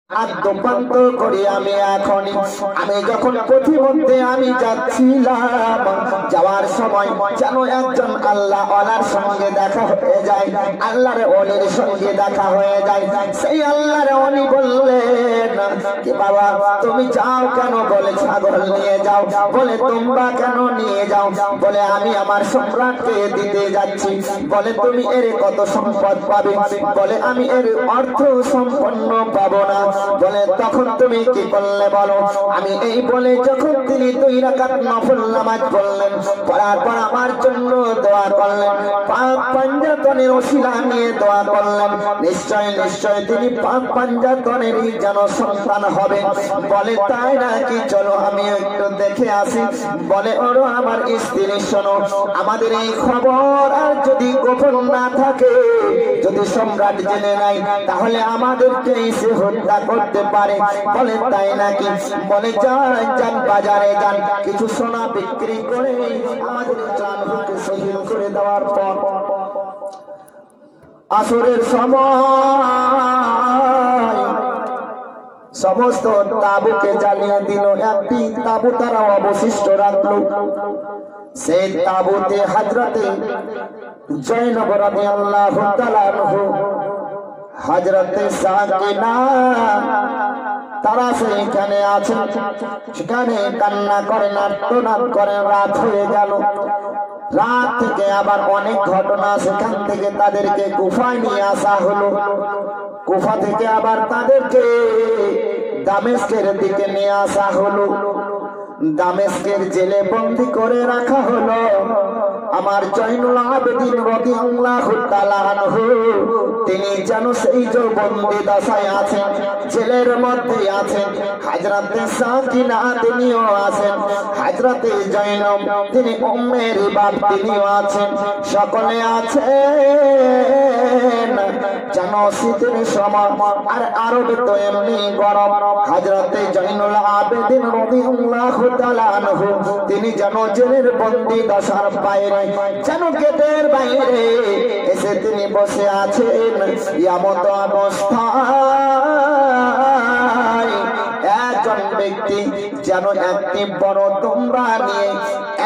আর দোপান্ত করি আমি এখনই। আমি যখন পথিমধ্যে আমি যাচ্ছিলাম, যাওয়ার সময় যেন একজন আল্লাহ ওয়ালার সঙ্গে দেখা হয়ে যায়, আল্লাহর ওলির সঙ্গে দেখা হয়ে যায়। সেই আল্লাহর ওলি বললেন, কি বাবা তুমি যাও কেন? বলে ছাগল নিয়ে যাও। বলে তোমরা কেন নিয়ে যাও? বলে আমি আমার সম্রাটকে দিতে যাচ্ছি। বলে তুমি এর কত সম্পদ পাবে? বলে আমি এর অর্থ সম্পন্ন পাবো না। বলে তখন তুমি কি করলে বলো? আমি এই বলে যখন তিনি 2 রাকাত নফল নামাজ পড়লেন, পড়ার পর আমার জন্য দোয়া করলেন, পাক পাঞ্জাতনের ওসিলা নিয়ে দোয়া করলেন, নিশ্চয় নিশ্চয় তিনি পাক পাঞ্জাতনেরই যেন সন্তান হবে। বলে তাই নাকি? চলো আমি একটু দেখে আসি। বলে ওরো আমার স্ত্রী শোনো, আমাদের এই খবর আর যদি গোপন না থাকে, যদি সম্রাট জেনে নাই, তাহলে আমাদেরকে এসে হত্যা করতে পারে। বলে তাই নাকি? বলে যান বাজারে যান, কিছু সোনা বিক্রি করে আমাদের জানকে শহীদ করে দেওয়ার পর আসরের সময় সমস্ত তাবুকে জ্বালিয়ে দিল। একটি তাবু তারা অবশিষ্ট রাখলো। সেই তাবুতে হযরতে জয়নব রাদিয়াল্লাহু তাআলা আনহু, হযরতে সাকিনা তারা সেখানে আছেন। সেখানে কান্না করেন, আর্তনাদ করেন। রাত হয়ে গেল। রাত থেকে আবার অনেক ঘটনা, সেখান থেকে তাদেরকে কুফায় নিয়ে আসা হলো। কুফা থেকে আবার তাদেরকে দামেস্কের দিকে নিয়ে আসা হলো। দামেস্কের জেলে বন্দী করে রাখা হলো। আমার জয়নুল আবেদিন রাদিয়াল্লাহু তাআলা আনহু, তিনি যেন সেই যে বন্দী দশায় আছেন, জেলের মধ্যে আছেন। হযরতে সাকিনা তিনিও আছেন, হযরতে জয়নব তিনি উম্মের বাপ তিনিও আছেন, সকলে আছেন। যেন শীতের সময়, আর আরবে তো এমনি গরম। হযরতে জয়নুল আবেদিন রাদিয়াল্লাহু তাআলা আনহু, তিনি যেন জেলের বন্দী দশার বাইরে, যেন গেটের বাইরে এসে তিনি বসে আছেন। এমত অবস্থায় একজন ব্যক্তি যেন একটি বড় দুম্বা নিয়ে,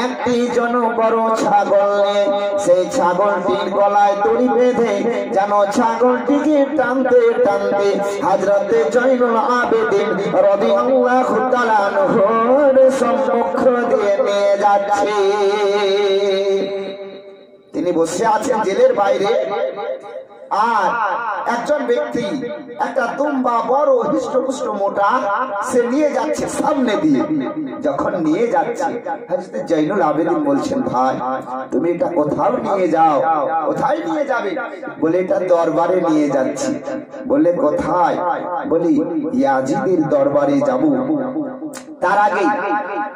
একটি যেন বড় ছাগল নিয়ে, সেই ছাগলটির গলায় দড়ি বেঁধে যেন ছাগলটিকে টানতে টানতে হযরতে জয়নুল আবেদিন রাদিয়াল্লাহু তাআলা আনহুর সম্মুখ দিয়ে নিয়ে যাচ্ছে। তিনি বসে আছেন জেলের বাইরে, আর একজন ব্যক্তি একটা দুম্বা বড় হৃষ্টপুষ্ট মোটা সে নিয়ে যাচ্ছে সামনে দিয়ে। যখন নিয়ে যাচ্ছে, হযরত জয়নুল আবেদিন বলছেন, ভাই তুমি এটা কোথাও নিয়ে যাও। কোথায় নিয়ে যাবে? বলে এটা দরবারে নিয়ে যাচ্ছি। বলে কোথায়? বলি ইয়াজিদের দরবারে যাব। তার আগে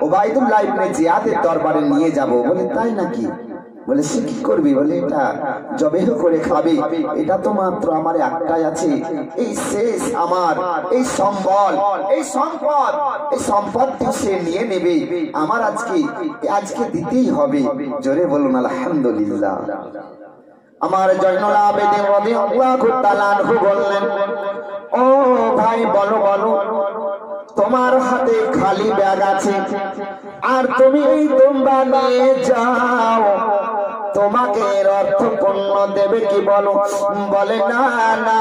উবাইদুল্লাহ ইবনে জিয়াদের দরবারে নিয়ে যাব। বলে তাই নাকি? বলে সে কি করবি? বলে এটা জবেহ করে খাবে। এটা তো মাত্র আমার একটাই আছে, এই শেষ আমার এই সম্বল, এই সম্পদ, এই সম্পদটি সে নিয়ে নেবে। আমার আজকে দিতেই হবে। জোরে বলুন আলহামদুলিল্লাহ। আমার জয়নুল আবেদিন রাদিয়াল্লাহু তাআলা আনহু বললেন, ও ভাই বলো বলো, তোমার হাতে খালি ব্যাগ আছে, আর তুমি এই দুম্বা নিয়ে যাও, তোমাকে এর অর্থ পণ্য দেবে কি বলো? বলে না না,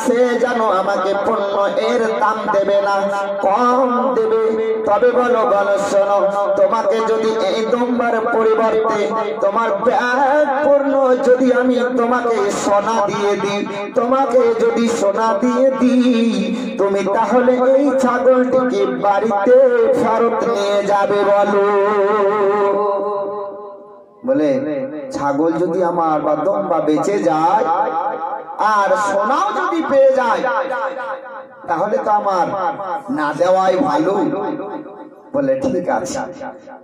সে যেন আমাকে পণ্য এর দাম দেবে না, কম দেবে। তবে বলো বলো শোনো, তোমাকে যদি এই দুম্বার পরিবর্তে তোমার ব্যাগ পূর্ণ যদি আমি তোমাকে সোনা দিয়ে দিই, তোমাকে যদি সোনা দিয়ে দিই, তুমি তাহলে এই ছাগলটিকে বাড়িতে ফেরত নিয়ে যাবে বলো। বলে ছাগল যদি আমার বা দুম্বা বেঁচে যায় আর সোনাও যদি পেয়ে যায়, তাহলে তো আমার না দেওয়াই ভালো। বলে ঠিক আছে,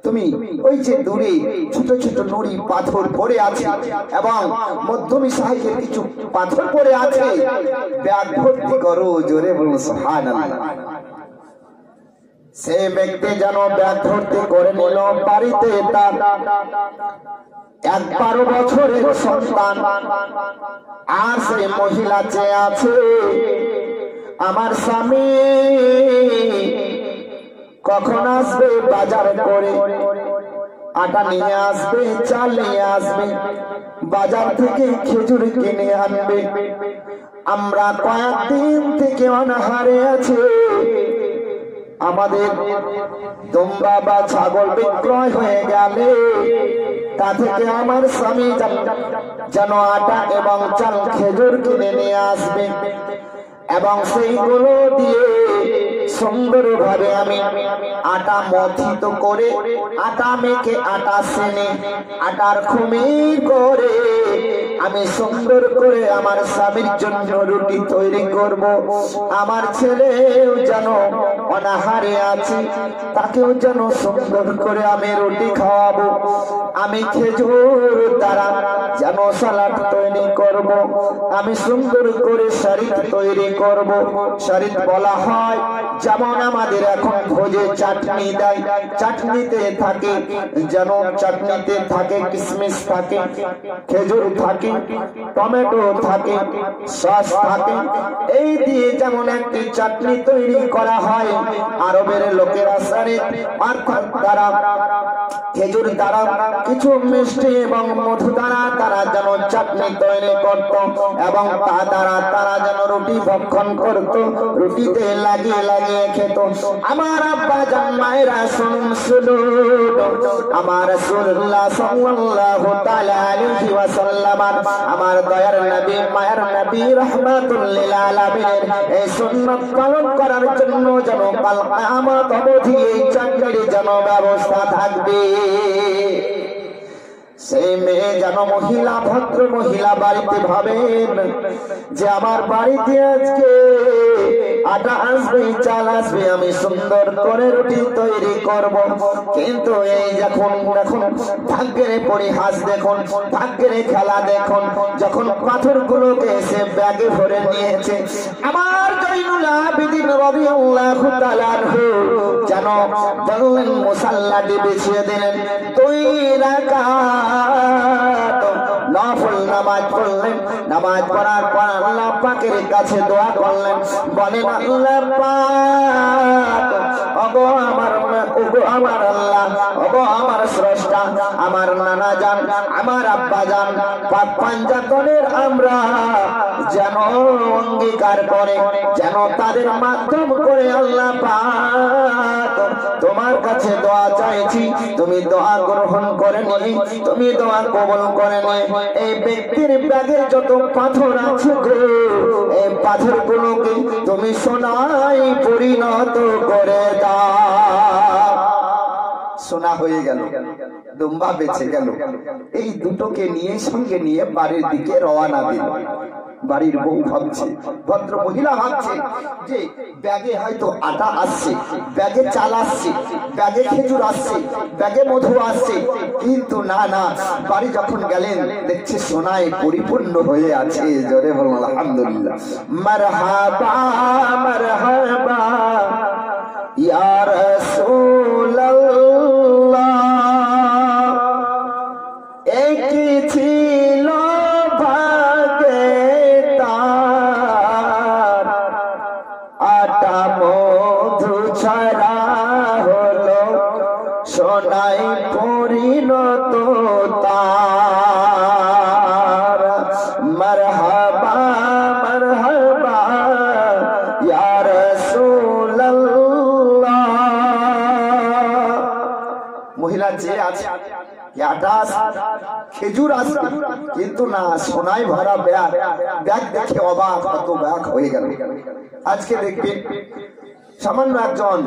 তুমি ওই যে দূরে ছোট ছোট নুড়ি পাথর পড়ে আছে এবং মধ্যমী সাইজের কিছু পাথর পড়ে আছে, ব্যাগ ভর্তি করো। জোরে বলুন সুবহানাল্লাহ। সে ব্যক্তি যেন ব্যাগ ভর্তি করে নিল বাড়িতে। তার 11 বছরের সন্তান, আর সেই মহিলা চেয়ে আছে। আমার স্বামী কখন আসবে বাজার করে, আটা নিয়ে আসবে, চাল নিয়ে আসবে, বাজার থেকে খেজুর কিনে আনবে। আমরা কয়েকদিন থেকে অনাহারে আছি। আমাদের দুম্বা বা ছাগল বিক্রয় হয়ে গেলে তা থেকে আমার স্বামী যেন আটা এবং চাল খেজুর কিনে নিয়ে আসবে, এবং সেইগুলো দিয়ে সুন্দরভাবে আমি আটা মথিত করে, আটা মেখে, আটা সেনে, আটার খুমির করে আমি সুন্দর করে আমার স্বামীর জন্য রুটি তৈরি করব। আমার ছেলেও যেন অনাহারে আছে, তাকেও যেন সুন্দর করে আমি রুটি খাওয়াবো। আমি খেজুর দ্বারা যেন সালাদ তৈরি করব, আমি সুন্দর করে শরীর তৈরি করব। শরীর বলা হয় যেমন আমাদের এখন ভোজে চাটনি দেয়, চাটনিতে থাকে যেন চাটনিতে থাকে কিশমিশ থাকে, খেজুর থাকে, টমেটো থাকে, সস থাকে, এই দিয়ে যেমন একটি চাটনি তৈরি করা হয়। আরবের লোকেরা শরীর অর্থাৎ দ্বারা খেজুর দ্বারা কিছু মিষ্টি এবং মধু দ্বারা তারা যেন চাটনি তৈরি করত, এবং তা দ্বারা তারা যেন রুটি ভক্ষণ করত, রুটিতে লাগিয়ে লাগিয়ে খেত। আমার আব্বা জান মায়েরা শুনুন, আমার রাসূলুল্লাহ সাল্লাল্লাহু তাআলা আলাইহি ওয়াসাল্লাম, আমার দয়ার নবী, মায়ের নবী, রাহমাতুল লিল আলামিন এই সুন্নাত পালন করার জন্য যেন কাল কিয়ামত অবধি এই চাকরির যেন ব্যবস্থা থাকবে। সেই মেয়ে যেন মহিলা, ভদ্র মহিলা বাড়িতে ভাবেন যে আমার বাড়িতে আজকে আটা আসবে, চাল আসবে, আমি সুন্দর করে রুটি তৈরি করব। কিন্তু এই যখন দেখুন ভাগ্যের পরিহাস দেখুন, ভাগ্যের খেলা দেখুন, যখন পাথরগুলোকে এসে ব্যাগে ভরে নিয়েছে, আমার জয়নুল আবেদিন রাদিয়াল্লাহু তাআলা আনহু যেন বললেন মুসাল্লাটি বিছিয়ে দিলেন, 2 রাকাত নফল নামাজ পড়লেন। নামাজ পড়ার পর আল্লাহ পাকের কাছে দোয়া করলেন, বলেন আল্লাহ পাক, ওগো আমার আল্লাহ, ওগো আমার স্রষ্টা, আমার নানা জান, আমার আব্বা জান, পাক পাঞ্জাতনের আমরা যেন অঙ্গীকার করে, যেন তাদের মাধ্যম করে আল্লাহ পাক তোমার কাছে দোয়া চাইছি, তুমি দোয়া গ্রহণ করে নি, তুমি দোয়া কবুল করে নি। এই ব্যক্তির ব্যাগে যত পাথর আছে গো, এই পাথরগুলোকে তুমি সোনায় পরিণত করে দাও। সোনা হয়ে গেল, দুম্বা বেঁচে গেল। এই দুটোকে নিয়ে সঙ্গে নিয়ে বাড়ির দিকে রওনা দিল। বাড়ির বউ ভাবছে, ভদ্র মহিলা ভাবছে যে ব্যাগে হয়তো আটা আসছে, ব্যাগে চাল আসছে, ব্যাগে খেজুর আসছে, ব্যাগে মধু আসছে, কিন্তু না না, বাড়ি যখন গেলেন দেখছে সোনায় পরিপূর্ণ হয়ে আছে। জোরে বলুন আলহামদুলিল্লাহ। মারহাবা মারহাবা ইয়া রাসূলুল্লাহ, একই ছিল ভাগে তার, আটা মধু ছাড়া হলো সোনায় পরিণত তার। মারহাবা মারহাবা ইয়া রাসূলুল্লাহ। মহিলা যে আছে আটা খেজুর আসবে, কিন্তু না, সোনায় ভরা ব্যাগ। ব্যাগ দেখে অবাক, কত ব্যাগ হয়ে গেল। আজকে দেখবেন সামান্য একজন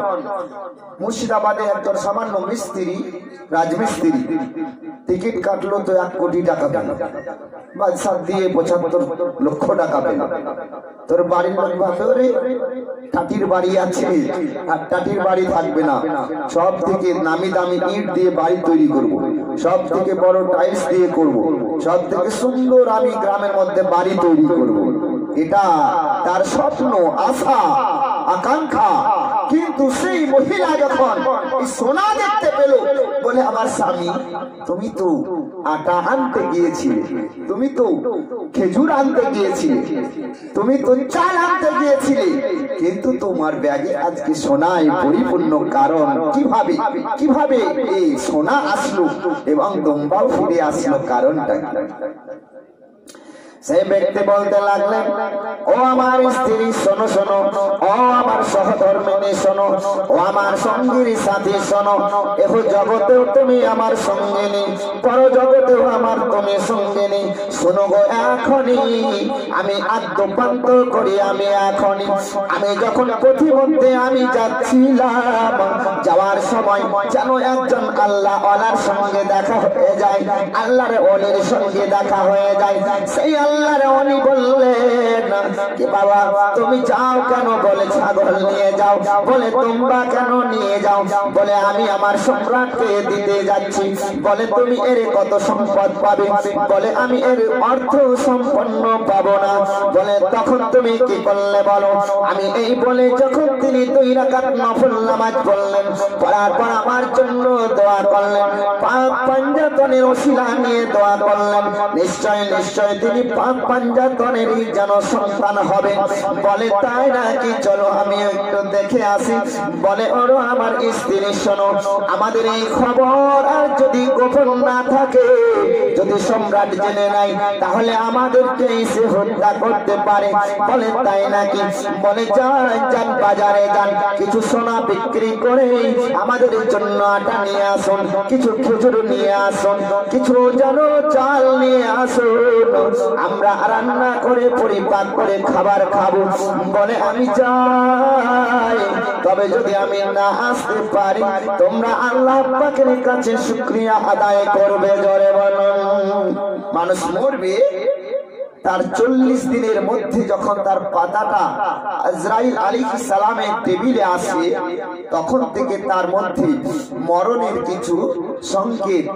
মুর্শিদাবাদে একজন সামান্য মিস্ত্রি, রাজমিস্ত্রি, টিকিট কাটলো তো 1 কোটি টাকা পেল, বাদশা দিয়ে 75 লক্ষ টাকা পেল। তোর বাড়ির লোক ভাবে টাটির বাড়ি আছে, আর টাটির বাড়ি থাকবে না, সব থেকে নামি দামি ইট দিয়ে বাড়ি তৈরি করব, সব থেকে বড় টাইলস দিয়ে করব, সব থেকে সুন্দর আমি গ্রামের মধ্যে বাড়ি তৈরি করব। এটা তার স্বপ্ন, আশা, আকাঙ্ক্ষা। কিন্তু সেই মহিলা যখন এই সোনা দেখতে পেল, বলে আমার স্বামী তুমি তো আটা আনতে গিয়েছিলে, তুমি তো খেজুর আনতে গিয়েছিলে, তুমি তো চাল আনতে গিয়েছিলে, কিন্তু তোমার ব্যাগে আজকে সোনায় পরিপূর্ণ, কারণ কিভাবে কিভাবে এই সোনা আসলো এবং দুম্বাও ফিরে আসলো, কারণটা সেই ব্যক্তি বলতে লাগলেন, ও আমার স্ত্রী শোনো শোনো, ও আমার সহধর্মিনী শোনো, ও আমার সঙ্গীর সাথী শোনো, এহ জগতেও তুমি আমার সঙ্গিনী, পর জগতেও আমার তুমি সঙ্গিনী। শোনো গো এখনই আমি আদ্যপান্ত করি, আমি এখনই, আমি যখন পথিমধ্যে আমি যাচ্ছিলাম, যাওয়ার সময় যেন একজন আল্লাহ ওয়ালার সঙ্গে দেখা হয়ে যায়, আল্লাহর ওলির সঙ্গে দেখা হয়ে যায়। সেই আল্লাহর ওলি বললেন, কি বাবা তুমি যাও কেন? বলে ছাগল নিয়ে যাও। বলে তোমরা কেন নিয়ে যাও? বলে আমি আমার সম্রাটকে দিতে যাচ্ছি। বলে তুমি এর কত সম্পদ পাবে? বলে আমি এর অর্থ সম্পন্ন পাবো না। বলে তখন তুমি কি করলে বলো? আমি এই বলে যখন তিনি 2 রাকাত নফল নামাজ পড়লেন, পড়ার পর আমার জন্য দোয়া করলেন, পাক পাঞ্জাতনের ওসিলা নিয়ে দোয়া করলেন, নিশ্চয় নিশ্চয় তিনি পাক পাঞ্জাতনেরই যেন সন্তান হবে। বলে তাই নাকি? চলো আমি একটু দেখে আসি। বলে ওরো আমার স্ত্রী শোনো, আমাদের এই খবর আর যদি গোপন না থাকে, যদি সম্রাট জেনে নাই, তাহলে আমাদেরকে এসে হত্যা করতে পারে। বলে তাই নাকি? বলে যান বাজারে যান, কিছু সোনা বিক্রি করে আমাদের জন্য আটা নিয়ে আসুন, কিছু খেজুর নিয়ে আসুন, কিছু যেন চাল নিয়ে আসুন, আমরা রান্না করে পরিপাক করে খাবার খাবো। বলে আমি যাই, তবে যদি আমি না আসতে পারি, তোমরা আল্লাহ পাকের কাছে শুকরিয়া আদায় করবে। জোরে বলুন। মানুষ মরবে, তার 40 দিনের মধ্যে যখন তার পাতাটা আজরাইল আলাইহিস সালামের টেবিলে আসে, তখন থেকে তার মধ্যে মরণের কিছু সংকেত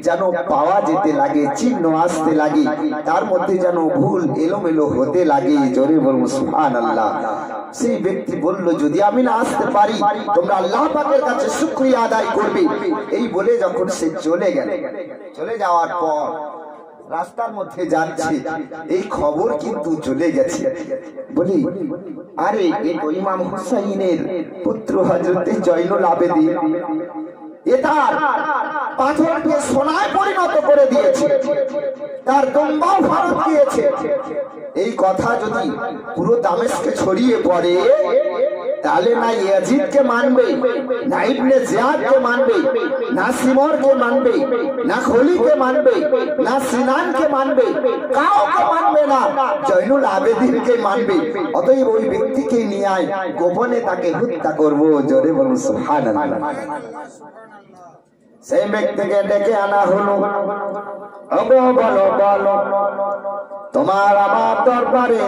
যেন পাওয়া যেতে লাগে, চিহ্ন আসতে লাগে, তার মধ্যে যেন ভুল এলোমেলো হতে লাগে। জোরে বলুন সুবহানাল্লাহ। সেই ব্যক্তি বলল, যদি আমি না আসতে পারি, তোমরা আল্লাহ পাকের কাছে শুকরিয়া আদায় করবে। এই বলে যখন সে চলে গেল, চলে যাওয়ার পর রাস্তার মধ্যে যাচ্ছে, এই খবর কিন্তু চলে গেছে। বলি আরে এই তো ইমাম হুসাইনের পুত্র হযরতে জয়নুল আবেদিন, এ তার পাথরকে সোনায় পরিণত করে দিয়েছে, তার দুম্বাও ফেরত দিয়েছে। এই কথা যদি পুরো দামেস্কে ছড়িয়ে পড়ে, তাহলে না ইয়াজিদকে মানবে, না ইবনে জিয়াদকে মানবে, না সিমরকে মানবে, না খলিকে মানবে, না সিনানকে মানবে, কাউকে মানবে না, জয়নুল আবেদিনকে মানবে। অতএব ওই ব্যক্তিকে নিয়ে আয়, গোপনে তাকে হত্যা করব। জোরে বলুন সুবহানাল্লাহ। সেই ব্যক্তিকে ডেকে আনা হলো। ওগো বলো বলো, তোমার আমার দরবারে,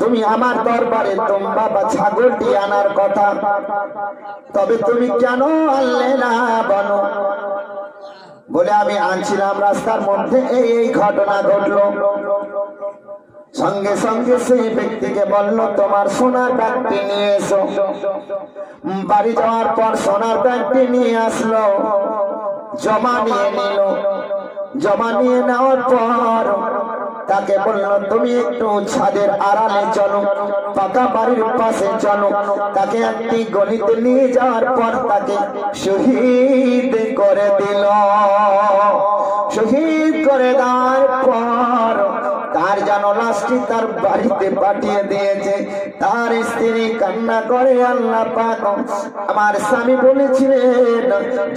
তুমি আমার দরবারে তোমরা বা ছাগলটি আনার কথা, তবে তুমি কেন আনলে না বলো? বলে আমি আনছিলাম, রাস্তার মধ্যে এই ঘটনা ঘটলো। সঙ্গে সঙ্গে সেই ব্যক্তিকে বলল, তোমার সোনার ব্যাগটি নিয়ে এসো। বাড়ি যাওয়ার পর সোনার ব্যাগটি নিয়ে আসলো, জমা নিয়ে নিল। জমা নিয়ে নেওয়ার পর তাকে বলল, তুমি একটু ছাদের আড়ালে চলো, পাকা বাড়ির পাশে চলো। তাকে একটি গলিতে নিয়ে যাওয়ার পর তাকে শহীদ করে দিল। শহীদ করে দেওয়ার পর তার যেন লাশটি তার বাড়িতে পাঠিয়ে দিয়েছে। তার স্ত্রী কান্না করে, আল্লাহ পাক আমার স্বামী বলেছিলেন,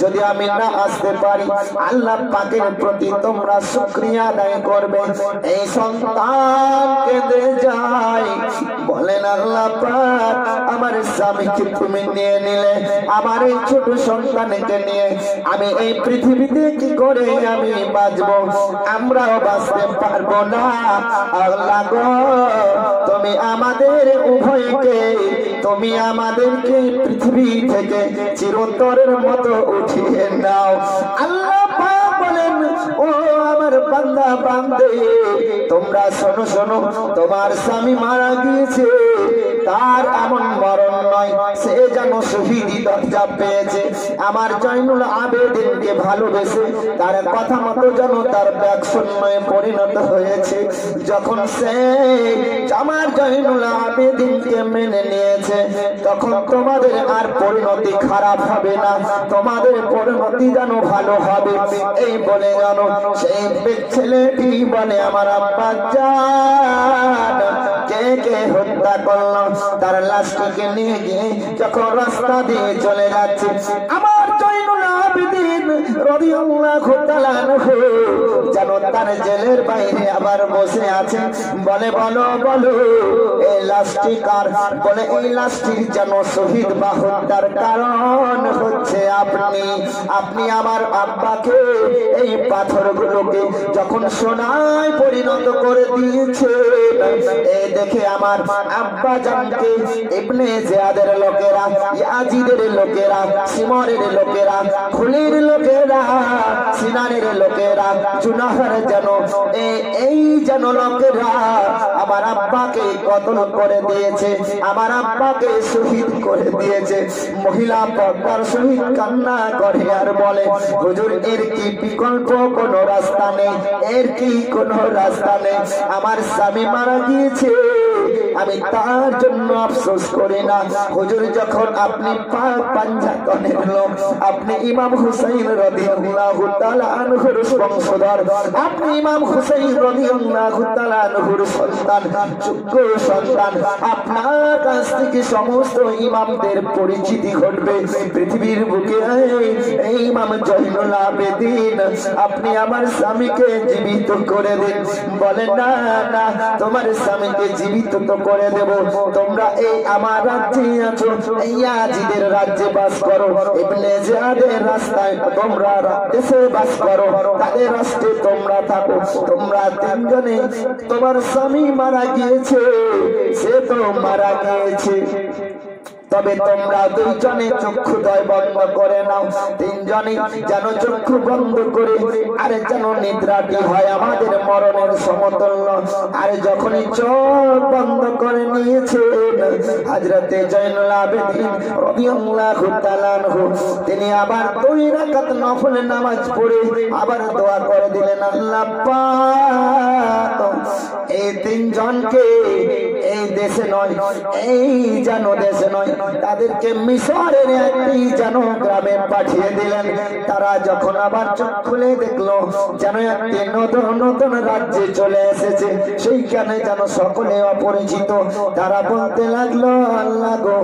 যদি আমি না আসতে পারি, আল্লাহ পাকের প্রতি তোমরা শুকরিয়া আদায় করবে। এই সন্তান কেঁদে যায়, বলেন আল্লাহ পাক আমার স্বামীকে তুমি নিয়ে নিলে, আমার এই ছোট সন্তানকে নিয়ে আমি এই পৃথিবীতে কি করে আমি বাঁচবো? আমরাও বাঁচতে পারবো না। আল্লাহ গো, তুমি আমাদের উভয়কে, তুমি আমাদেরকে পৃথিবী থেকে চিরতরের মতো উঠিয়ে নাও। আল্লাহ পাক বলেন, ও আমার বান্দা বান্দে, তোমরা শোনো শোনো, তোমার স্বামী মারা গিয়েছে, তার এমন মরণ নয়, সে যেন শহীদি দরজা পেয়েছে। আমার জয়নুল আবেদিনকে ভালোবেসে তার কথা মতো যেন তার ব্যাগ শূন্যে পরিণত হয়েছে। যখন সে আমার জয়নুল আবেদিনকে মেনে নিয়েছে, তখন তোমাদের আর পরিণতি খারাপ হবে না, তোমাদের পরিণতি যেন ভালো হবে। এই বলে জানো সেই ছেলেটি বলে, আমার আব্বা জান কে কে হত্যা করলো, তার লাশটিকে নিয়ে গিয়ে যখন রাস্তা দিয়ে চলে যাচ্ছে, আমার জয়নুল আবেদিন রাদিয়াল্লাহু তাআলা আনহু যেন তার জেলের বাইরে আবার বসে আছে। বলে বলো বলো এই লাশটি কার? বলে এই লাশটির যেন শহীদ বা হত্যার কারণ হচ্ছে আপনি। আপনি আমার আব্বাকে এই পাথরগুলোকে যখন সোনায় পরিণত করে দিয়েছে, এই দেখে আমার আব্বা জানকে ইবনে জিয়াদের লোকেরা, ইয়াজিদের লোকেরা, সিমরের লোকেরা, খুলির লোকেরা, সিনানের লোকেরা, জুনাহার যেন এই যেন লোকেরা আমার আব্বাকে কতল করে দিয়েছে, আমার আব্বাকে শহীদ করে দিয়েছে। মহিলা পর্দার শহীদ কান্না করে আর বলে, হুজুর এর কি বিকল্প কোন রাস্তা নেই, এর কি কোন রাস্তা নেই। আমার স্বামী মারা গিয়েছে, আমি তার জন্য আফসোস করি না। হুজুর যখন আপনি পাক পাঞ্জাতনের লোক, আপনি ইমাম হুসাইন রাদিয়াল্লাহু তাআলা আনহুর বংশধর, আপনি ইমাম হুসাইন রাদিয়াল্লাহু তাআলা আনহুর সন্তান, যোগ্য সন্তান, আপনার কাছ থেকে সমস্ত ইমামদের পরিচিতি ঘটবে পৃথিবীর বুকে। এই ইমাম জয়নুল আবেদিন আপনি আমার স্বামীকে জীবিত করে দিন। বলে না না, তোমার স্বামীকে জীবিত তো করে দেব, তোমরা এই আমার রাজ্যে আছো, এই ইয়াজিদের রাজ্যে বাস করো, ইবনে জিয়াদের রাস্তায় তোমরা দেশে বাস করো, তাদের রাষ্ট্রে তোমরা থাকো। তোমরা তিনজনে, তোমার স্বামী মারা গিয়েছে, সে তো মারা গিয়েছে, তবে তোমরা দুইজনে চক্ষুদয় বন্ধ করে নাও, তিনজনে যেন চক্ষু বন্ধ করে, আরে যেন নিদ্রাটি হয় আমাদের মরণের সমতুল্য। আরে যখনই চোখ বন্ধ করে নিয়েছে হযরতে জয়নুল আবেদিন রাদিয়াল্লাহু তাআলা আনহু তিনি আবার 2 রাকাত নফল নামাজ পড়ে আবার দোয়া করে দিলেন, আল্লাহ পাক এই তিনজনকে এই দেশে নয়, এই যেন দেশে নয়, তাদেরকে মিশরের একটি যেন গ্রামে পাঠিয়ে দিলেন। তারা যখন আবার চোখ খুলে দেখলো যেন একটি নতুন নতুন রাজ্যে চলে এসেছে, সেইখানে যেন সকলে অপরিচিত। তারা বলতে লাগলো, আল্লাহ গো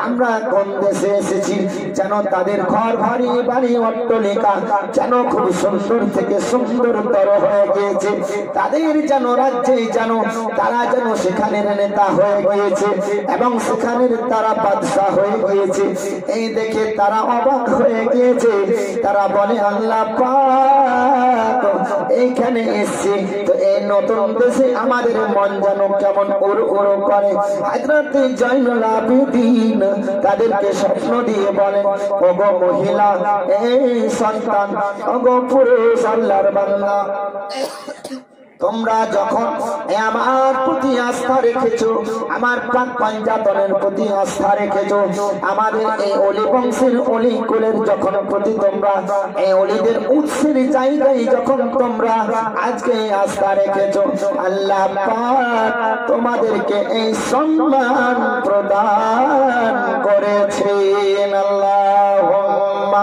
আমরা কোন দেশে এসেছি? যেন তাদের ঘর বাড়ি বাড়ি অট্টালিকা যেন খুব সুন্দর থেকে সুন্দরতর হয়ে গিয়েছে, তাদের যেন রাজ্যে যেন তারা যেন সেখানের নেতা হয়ে গিয়েছে এবং সেখানের তারা বাদশা হয়ে গিয়েছে। এই দেখে তারা অবাক হয়ে গিয়েছে। তারা বলে, আল্লাহ পাক এইখানে এসেছি তো এই নতুন দেশে আমাদের মন যেন কেমন উড় উড় করে। হযরতে জয়নুল আবেদিন তাদেরকে স্বপ্ন দিয়ে বলেন, ওগো মহিলা, এই সন্তান, ওগো পুরুষ আল্লাহর বান্দা, তোমরা যখন আমার প্রতি আস্থা রেখেছো, আমার পাক পাঞ্জাতনের প্রতি আস্থা রেখেছো, আমাদের এই অলি বংশের অলি কুলের যখন প্রতি তোমরা এই অলিদের উৎসের জায়গায় যখন তোমরা আজকে আস্থা রেখেছো, আল্লাহ পাক তোমাদেরকে এই সম্মান প্রদান করেছেন। আল্লাহুম্মা